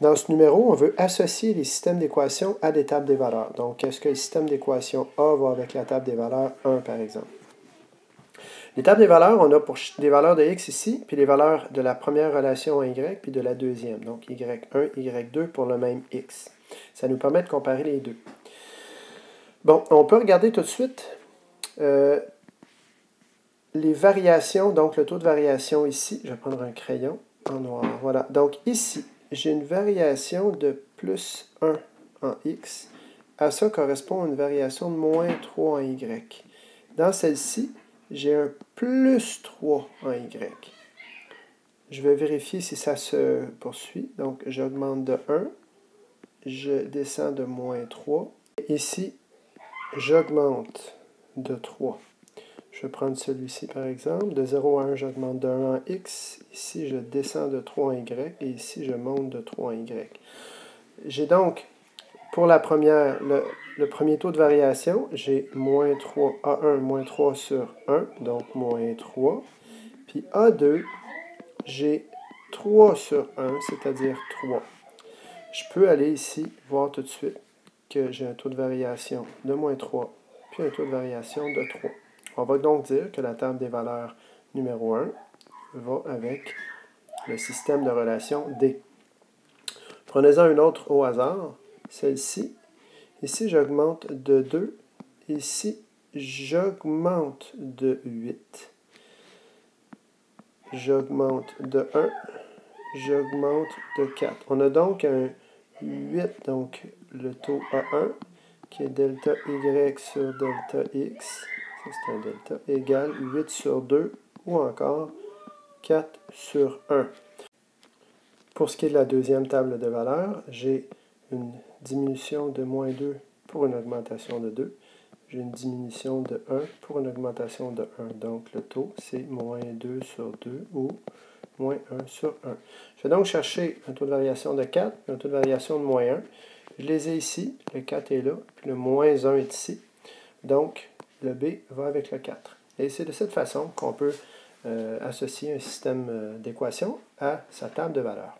Dans ce numéro, on veut associer les systèmes d'équations à des tables des valeurs. Donc, est-ce que le système d'équation A va avec la table des valeurs 1, par exemple? Les tables des valeurs, on a pour des valeurs de x ici, puis les valeurs de la première relation à y, puis de la deuxième. Donc, y1, y2 pour le même x. Ça nous permet de comparer les deux. Bon, on peut regarder tout de suite les variations, donc le taux de variation ici. Je vais prendre un crayon en noir. Voilà. Donc, ici, j'ai une variation de plus 1 en x. À ça correspond une variation de moins 3 en y. Dans celle-ci, j'ai un plus 3 en y. Je vais vérifier si ça se poursuit. Donc, j'augmente de 1. Je descends de moins 3. Ici, j'augmente de 3. Je vais prendre celui-ci par exemple. De 0 à 1, j'augmente de 1 en x. Ici, je descends de 3 en y. Et ici, je monte de 3 en y. J'ai donc, pour la première, le premier taux de variation, j'ai moins 3, A1, moins 3 sur 1, donc moins 3. Puis A2, j'ai 3 sur 1, c'est-à-dire 3. Je peux aller ici, voir tout de suite que j'ai un taux de variation de moins 3, puis un taux de variation de 3. On va donc dire que la table des valeurs numéro 1 va avec le système de relation D. Prenez-en une autre au hasard, celle-ci. Ici, j'augmente de 2. Ici, j'augmente de 8. J'augmente de 1. J'augmente de 4. On a donc un 8, donc le taux A1, qui est delta Y sur delta X, ça c'est un delta, égale 8 sur 2, ou encore 4 sur 1. Pour ce qui est de la deuxième table de valeurs, j'ai une diminution de moins 2 pour une augmentation de 2. J'ai une diminution de 1 pour une augmentation de 1. Donc le taux, c'est moins 2 sur 2, ou moins 1 sur 1. Je vais donc chercher un taux de variation de 4 et un taux de variation de moins 1. Je les ai ici, le 4 est là, puis le moins 1 est ici. Donc, le B va avec le 4. Et c'est de cette façon qu'on peut associer un système d'équations à sa table de valeurs.